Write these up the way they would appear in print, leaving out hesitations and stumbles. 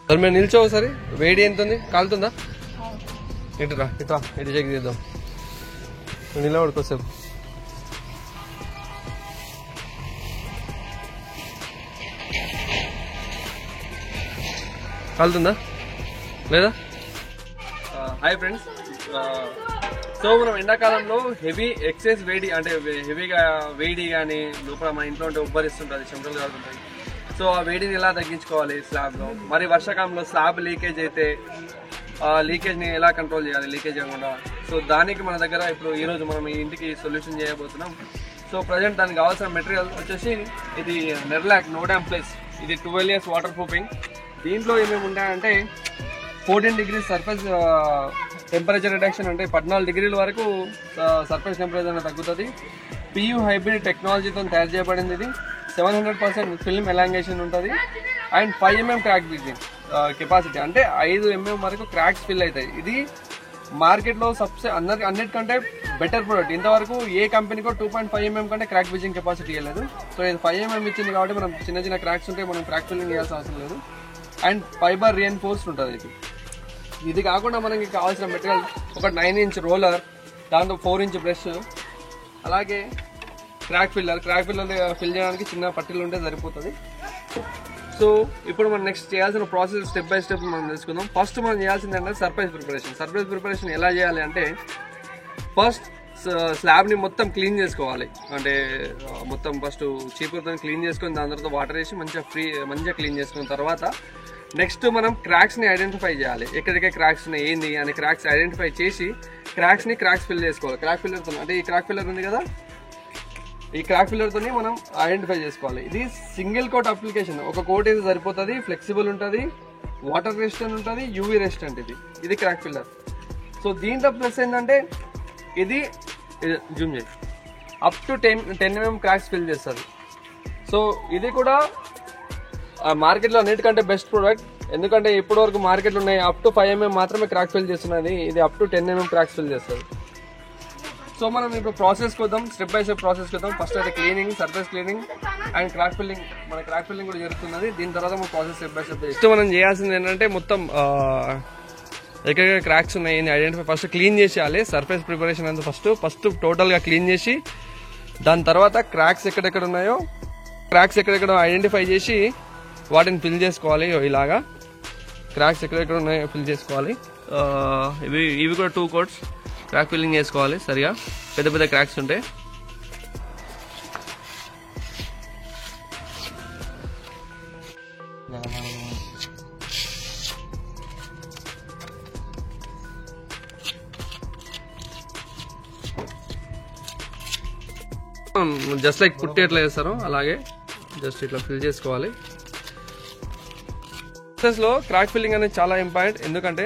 సరే మేము నిల్చో ఒకసారి. వేడి ఎంత ఉంది? కాలుతుందా? ఇటురా ఇట్రా, ఇటు చెక్ చేద్దాం. నిలబడుకోసేపు. కాలుతుందా లేదా? Hi friends. సో మనం ఎండాకాలంలో హెవీ ఎక్సెస్ వేడి అంటే హెవీగా వేడి కానీ లోపల మన ఇంట్లో ఉంటే ఉబ్బరిస్తుంటుంది, చెమటలు కాగుతుంటాయి. సో ఆ వేడిని ఎలా తగ్గించుకోవాలి స్లాబ్లో? మరి వర్షాకాలంలో స్లాబ్ లీకేజ్ అయితే లీకేజ్ని ఎలా కంట్రోల్ చేయాలి లీకేజ్ అవ్వకుండా? సో దానికి మన దగ్గర ఇప్పుడు ఈరోజు మనం ఈ ఇంటికి సొల్యూషన్ చేయబోతున్నాం. సో ప్రజెంట్ దానికి కావాల్సిన మెటీరియల్ వచ్చేసి ఇది నెర్లాక్ నో డ్యామ్ ప్లస్. ఇది 12 years వాటర్ ప్రూఫింగ్. దీంట్లో ఏమేమి ఉంటాయంటే 14 degrees సర్ఫేస్ టెంపరేచర్ రిడక్షన్, అంటే 14 degrees వరకు సర్ఫేస్ టెంపరేచర్ తగ్గుతుంది. PU హైబ్రిడ్ టెక్నాలజీతో తయారు చేయబడింది. ఇది 700% ఫిల్మ్ ఎలాంగేషన్ ఉంటుంది. And 5 mm crack bridging capacity, అంటే 5 mm వరకు క్రాక్స్ ఫిల్ అవుతాయి. ఇది మార్కెట్లో అన్నిటికంటే బెటర్ ప్రొడక్ట్. ఇంతవరకు ఏ కంపెనీకో 2.5 mm కంటే క్రాక్ బ్రిడ్జింగ్ కెపాసిటీ ఇవ్వలేదు. సో ఇది 5 mm ఇచ్చింది కాబట్టి మనం చిన్న చిన్న క్రాక్స్ ఉంటే మనం క్రాక్ ఫిల్లింగ్ చేయాల్సిన అవసరం లేదు. అండ్ ఫైబర్ రీఎన్ఫోర్స్డ్ ఉంటుంది. ఇది కాకుండా మనకి కావాల్సిన మెటీరియల్ ఒక 9 inch రోలర్, దాంతో 4 inch బ్రష్, అలాగే క్రాక్ ఫిల్లర్ ఫిల్ చేయడానికి చిన్న పట్టీలు ఉంటే సరిపోతుంది. సో ఇప్పుడు మనం నెక్స్ట్ చేయాల్సిన ప్రాసెస్ స్టెప్ బై స్టెప్ మనం తెలుసుకుందాం. ఫస్ట్ మనం చేయాల్సింది అంటే సర్ఫేస్ ప్రిపరేషన్ ఎలా చేయాలి అంటే, ఫస్ట్ స్లాబ్ని మొత్తం క్లీన్ చేసుకోవాలి. అంటే మొత్తం ఫస్ట్ చీపురుతో క్లీన్ చేసుకొని దాని తర్వాత వాటర్ వేసి మంచిగా క్లీన్ చేసుకున్న తర్వాత నెక్స్ట్ మనం క్రాక్స్ని ఐడెంటిఫై చేయాలి. ఎక్కడికే క్రాక్స్ ఉన్నాయి ఏంది అని క్రాక్స్ ఐడెంటిఫై చేసి క్రాక్స్ ఫిల్ చేసుకోవాలి. క్రాక్ ఫిల్లర్తో, అంటే ఈ క్రాక్ ఫిల్లర్ ఉంది కదా, ఈ క్రాక్ ఫిల్లర్తో మనం ఐడెంటిఫై చేసుకోవాలి. ఇది సింగిల్ కోట్ అప్లికేషన్. ఒక కోట్ అయితే సరిపోతుంది, ఫ్లెక్సిబుల్ ఉంటుంది, వాటర్ రెసిస్టెంట్ ఉంటుంది, యూవీ రెసిస్టెంట్. ఇది క్రాక్ ఫిల్లర్. సో దీంట్లో ప్లస్ ఏంటంటే ఇది జూమ్ చేసి up to 10 mm cracks fill చేస్తుంది. సో ఇది కూడా మార్కెట్లో అన్నిటికంటే బెస్ట్ ప్రోడక్ట్. ఎందుకంటే ఇప్పటివరకు మార్కెట్లో ఉన్నాయి అప్ టు 5 mm మాత్రమే క్రాక్ ఫిల్ చేస్తున్నది. ఇది up to 10 mm cracks fill చేస్తుంది. సో మనం ఇప్పుడు ప్రాసెస్ కొద్దాం, స్టెప్ బై స్టెప్ ప్రాసెస్ కొద్దాం. ఫస్ట్ అయితే cleaning, surface cleaning and crack filling. మన క్రాక్ ఫిల్లింగ్ కూడా జరుగుతున్నది. దీని తర్వాత మన process step by step. Next మనం చేయాల్సింది ఏంటంటే మొత్తం ఎక్కడెక్కడ క్రాక్స్ ఉన్నాయి ఐడెంటిఫై ఫస్ట్ క్లీన్ చేసేయాలి. సర్ఫేస్ ప్రిపరేషన్ అంతా ఫస్ట్ టోటల్గా క్లీన్ చేసి దాని తర్వాత క్రాక్స్ ఎక్కడెక్కడ ఉన్నాయో ఐడెంటిఫై చేసి వాటిని ఫిల్ చేసుకోవాలి. ఇలాగా క్రాక్స్ ఎక్కడెక్కడ ఉన్నాయో ఫిల్ చేసుకోవాలి. ఇవి కూడా 2 coats క్రాక్ ఫిల్లింగ్ చేసుకోవాలి. సరిగా పెద్ద క్రాక్స్ ఉంటాయి. జస్ట్ లైక్ పుట్టి ఎట్లా చేస్తారో అలాగే జస్ట్ ఇట్లా ఫిల్ చేసుకోవాలి. లో క్రాక్ ఫిల్లింగ్ అనేది చాలా ఇంపార్టెంట్. ఎందుకంటే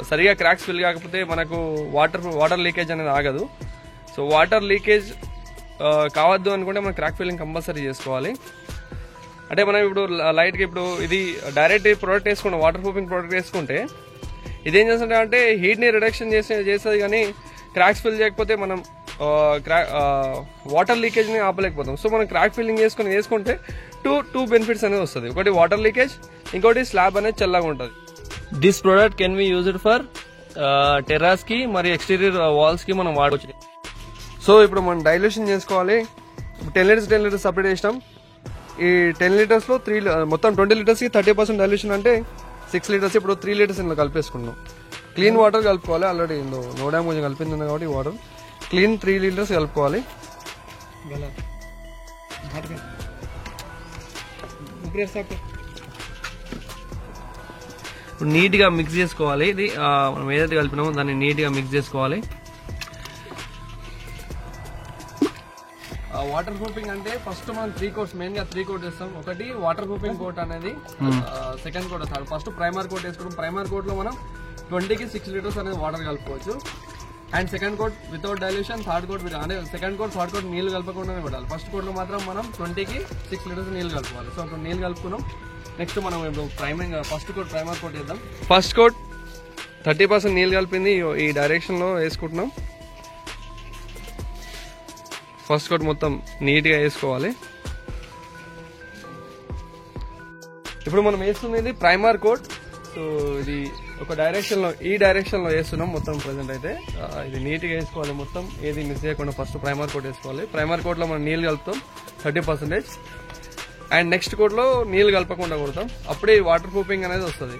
సరిగా క్రాక్స్ ఫిల్ కాకపోతే మనకు వాటర్ లీకేజ్ అనేది ఆగదు. సో వాటర్ లీకేజ్ కావద్దు అనుకుంటే మనం క్రాక్ ఫిల్లింగ్ కంపల్సరీ చేసుకోవాలి. అంటే మనం ఇప్పుడు లైట్గా ఇప్పుడు ఇది డైరెక్ట్ ప్రోడక్ట్ వేసుకుంటాం, వాటర్ ప్రూఫింగ్ ప్రోడక్ట్ వేసుకుంటే ఇదేం చేస్తుంటే అంటే హీట్ని రిడక్షన్ చేస్తుంది. కానీ క్రాక్స్ ఫిల్ చేయకపోతే మనం వాటర్ లీకేజ్ని ఆపలేకపోతాం. సో మనం క్రాక్ ఫిల్లింగ్ వేసుకుంటే టూ బెనిఫిట్స్ అనేది వస్తుంది. ఒకటి వాటర్ లీకేజ్, ఇంకోటి స్లాబ్ అనేది చల్లగా ఉంటుంది. This product can be used for terrace కి మరియు ఎక్స్టీరియర్ వాల్స్ కి మనం వాడవచ్చు. సో ఇప్పుడు మనం డైల్యూషన్ చేసుకోవాలి. 10 liters సపరేట్ చేసినాం. ఈ 10 liters లో మొత్తం 20 liters కి 30% డైల్యూషన్ అంటే 6 liters. ఇప్పుడు 3 liters ఇందులో కలిపేసుకున్నాం. క్లీన్ వాటర్ కలుపుకోవాలి. ఆల్రెడీ నో డ్యామ్ కొంచెం కలిపింది కాబట్టి వాటర్ క్లీన్ 3 liters కలుపుకోవాలి. నీట్గా మిక్స్ చేసుకోవాలి. ఇది మనం ఏదైతే కలిపినామో దాన్ని నీట్గా మిక్స్ చేసుకోవాలి. వాటర్ ప్రూఫింగ్ అంటే ఫస్ట్ మనం 3 coats మెయిన్గా 3 coats వేస్తాం. ఒకటి వాటర్ ప్రూఫింగ్ కోట్ అనేది, సెకండ్ కోట్ వస్తాడు. ఫస్ట్ ప్రైమర్ కోట్ వేసుకుంటాం. ప్రైమర్ కోట్లో మనం 20 కి 6 liters అనేది వాటర్ కలుపుకోవచ్చు. And second coat without dilution, third coat అంటే సెకండ్ కోట్ థర్డ్ కోట్ నీళ్ళు కలపకుండానే పెట్టాలి. ఫస్ట్ కోట్లో మాత్రం మనం 20 కి 6 liters నీళ్ళు కలుపుకోవాలి. సో ఇప్పుడు నీళ్ళు కలుపుకున్నాం. నెక్స్ట్ మనం ఇప్పుడు ఫస్ట్ కోట్ ప్రైమర్ కోట్ వేద్దాం. ఫస్ట్ కోట్ 30% నీళ్ళు కలిపింది ఈ డైరెక్షన్లో వేసుకుంటున్నాం. ఫస్ట్ కోట్ మొత్తం నీట్గా వేసుకోవాలి. ఇప్పుడు మనం వేస్తున్నది ప్రైమర్ కోట్. సో ఇది ఒక డైరెక్షన్ లో, ఈ డైరెక్షన్ లో వేస్తున్నాం మొత్తం ప్రెసెంట్ అయితే. ఇది నీట్ గా వేసుకోవాలి, మొత్తం ఏది మిస్ చేయకుండా ఫస్ట్ ప్రైమర్ కోట్ వేసుకోవాలి. ప్రైమర్ కోట్ లో మనం నీళ్ళు కలుపుతాం 30%, అండ్ నెక్స్ట్ కోట్ లో నీళ్ళు కలపకుండా కొడతాం. అప్పుడే వాటర్ ప్రూఫింగ్ అనేది వస్తుంది.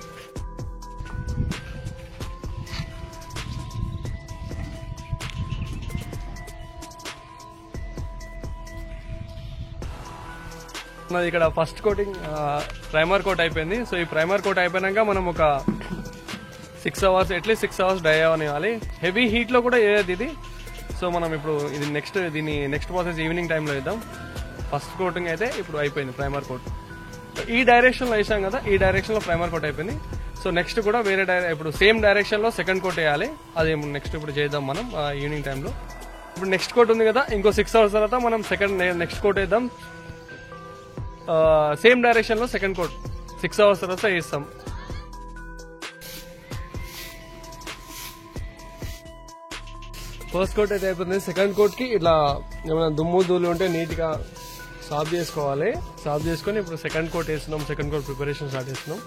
ఇక్కడ ఫస్ట్ కోటింగ్ ప్రైమర్ కోట్ అయిపోయింది. సో ఈ ప్రైమర్ కోట్ అయిపోయినాక మనం ఒక 6 hours, అట్లీస్ట్ 6 hours డ్రై అవ్వాలి. హెవీ హీట్ లో కూడా వేయదు ఇది. సో మనం ఇప్పుడు ఇది దీని నెక్స్ట్ ప్రాసెస్ ఈవినింగ్ టైంలో వేద్దాం. ఫస్ట్ కోటింగ్ అయితే ఇప్పుడు అయిపోయింది ప్రైమర్ కోట్. ఈ డైరెక్షన్ లో వేసాం కదా, ఈ డైరెక్షన్ లో ప్రైమర్ కోట్ అయిపోయింది. సో నెక్స్ట్ కూడా వేరే ఇప్పుడు సేమ్ డైరెక్షన్ లో సెకండ్ కోట్ వేయాలి. అది నెక్స్ట్ ఇప్పుడు చేద్దాం మనం ఈవినింగ్ టైంలో. ఇప్పుడు నెక్స్ట్ కోట్ ఉంది కదా, ఇంకో 6 hours తర్వాత మనం నెక్స్ట్ కోట్ వేద్దాం. సేమ్ డైరెక్షన్ లో సెకండ్ కోట్ 6 hours తర్వాత వేస్తాం. ఫస్ట్ కోట్ అయితే అయిపోతుంది. సెకండ్ కోట్ కి ఇట్లా ఏమైనా దుమ్ము ధూళి ఉంటే నీట్ గా సాఫ్ చేసుకోవాలి. సాఫ్ చేసుకుని ఇప్పుడు సెకండ్ కోట్ వేస్తున్నాం. సెకండ్ కోట్ ప్రిపరేషన్ స్టార్ట్ చేస్తున్నాం.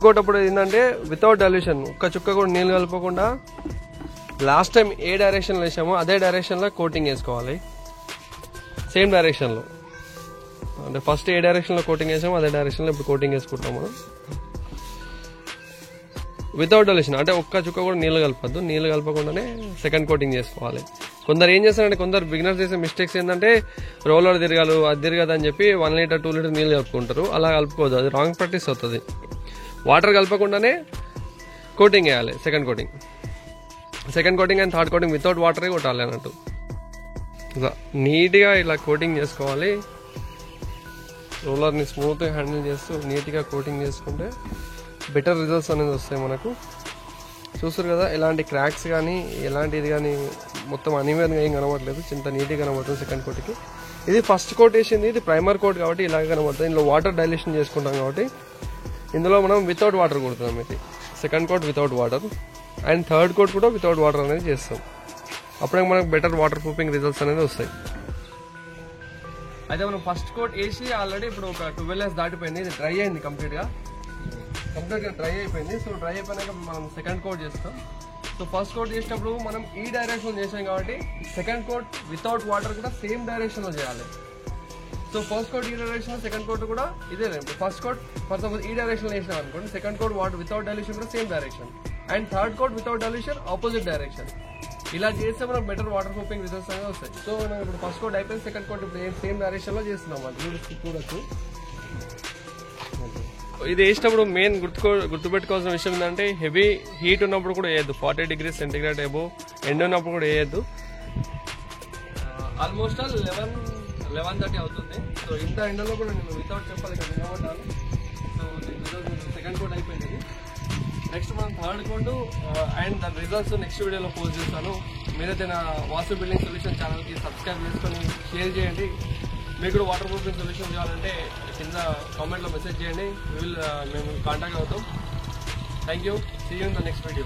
కోట్ అప్పుడు ఏంటంటే వితౌట్ డైల్యూషన్, ఒక్క చుక్క కూడా నీళ్ళు కలపకుండా లాస్ట్ టైం ఏ డైరెక్షన్ లో వేసామో అదే డైరెక్షన్ లో కోటింగ్ వేసుకోవాలి. సేమ్ డైరెక్షన్ లో, అంటే ఫస్ట్ ఏ డైరెక్షన్ లో కోటింగ్ వేసామో అదే డైరెక్షన్ లో ఇప్పుడు కోటింగ్ వేసుకుంటాం మనం. వితౌట్ డైల్యూషన్ అంటే ఒక్క చుక్క కూడా నీళ్ళు కలపద్దు. నీళ్ళు కలపకుండానే సెకండ్ కోటింగ్ చేసుకోవాలి. కొందరు ఏం చేస్తారంటే, కొందరు బిగినర్స్ చేసే మిస్టేక్స్ ఏంటంటే రోలర్ తిరగాలి, అది తిరగదు అని చెప్పి 1 లీటర్ 2 లీటర్ నీళ్ళు కలుపుకుంటారు. అలా కలుపుకోవద్దు, అది రాంగ్ ప్రాక్టీస్ అవుతుంది. వాటర్ కలపకుండానే కోటింగ్ వేయాలి. Second coating and third coating without వాటరే కొట్టాలి అన్నట్టు. ఇలా నీట్గా ఇలా కోటింగ్ చేసుకోవాలి. రోలర్ని స్మూత్గా హ్యాండిల్ చేస్తూ నీట్గా కోటింగ్ చేసుకుంటే బెటర్ రిజల్ట్స్ అనేది వస్తాయి మనకు. చూస్తారు కదా, ఎలాంటి క్రాక్స్ కానీ ఎలాంటిది కానీ మొత్తం అన్ఈవెన్గా ఏం కనబడలేదు, చింత నీట్గా కనబడుతుంది సెకండ్ కోట్కి. ఇది ఫస్ట్ కోట్ వేసింది, ఇది ప్రైమర్ కోట్ కాబట్టి ఇలాగే కనబడుతుంది. ఇందులో వాటర్ డైల్యూషన్ చేసుకుంటాం కాబట్టి ఇందులో మనం వితౌట్ వాటర్ కొడుతున్నాం. ఇది second coat without water, and third coat కూడా వితౌట్ వాటర్ అనేది చేస్తాం. అప్పుడే మనకు బెటర్ వాటర్ ప్రూఫింగ్ రిజల్ట్స్ అనేది వస్తాయి. అయితే మనం ఫస్ట్ కోట్ వేసి ఆల్రెడీ ఇప్పుడు ఒక 12 hours దాటిపోయింది. ఇది డ్రై అయింది, కంప్లీట్గా డ్రై అయిపోయింది. సో డ్రై అయిపోయినాక మనం సెకండ్ కోట్ చేస్తాం. సో ఫస్ట్ కోట్ చేసినప్పుడు మనం ఈ డైరెక్షన్ చేసాం కాబట్టి సెకండ్ కోట్ వితౌట్ వాటర్ కూడా సేమ్ డైరెక్షన్ లో చేయాలి. సో ఫస్ట్ కోట్ ఈ డైరెక్షన్, సెకండ్ కోట్ కూడా ఇదే. ఫస్ట్ కోట్ ఫర్ సపోజ్ ఈ డైరెక్షన్ లో వేసినాం అనుకోండి, second coat water without dilution కూడా same direction, and third coat without dilution opposite direction. ఇలా చేస్తే మనకు బెటర్ వాటర్ ప్రూఫింగ్ రిజల్ట్స్ అనేవి వస్తాయి. సో మనం ఇప్పుడు ఫస్ట్ కోట్ అయిపోయింది, సెకండ్ కోట్ ఇప్పుడు సేమ్ డైరెక్షన్ లో చేస్తున్నాం. అది చూడొచ్చు. ఇది వేసినప్పుడు మెయిన్ గుర్తుపెట్టుకోవాల్సిన విషయం ఏంటంటే, హెవీ హీట్ ఉన్నప్పుడు కూడా వేయద్దు. 40 degrees సెంటిగ్రేడ్ అబోవ్ ఎండ్ ఉన్నప్పుడు కూడా వేయద్దు. ఆల్మోస్ట్ 11:30 అవుతుంది. సో ఇంత ఎండలో కూడా నేను వితౌట్ చెప్పాలి ఇక్కడ నిలబడ్డాను. సో సెకండ్ కోట్ అయిపోయింది. నెక్స్ట్ మనం థర్డ్ కోట్ అండ్ దాని రిజల్ట్స్ నెక్స్ట్ వీడియోలో పోస్ట్ చేస్తాను. మీరైతే నా వాసు బిల్డింగ్ సొల్యూషన్ ఛానల్కి సబ్స్క్రైబ్ చేసుకొని షేర్ చేయండి. మీకు కూడా వాటర్ ప్రూఫింగ్ సొల్యూషన్ కావాలంటే కింద కామెంట్లో మెసేజ్ చేయండి. మేము కాంటాక్ట్ అవుతాం. Thank you. See you in the next video.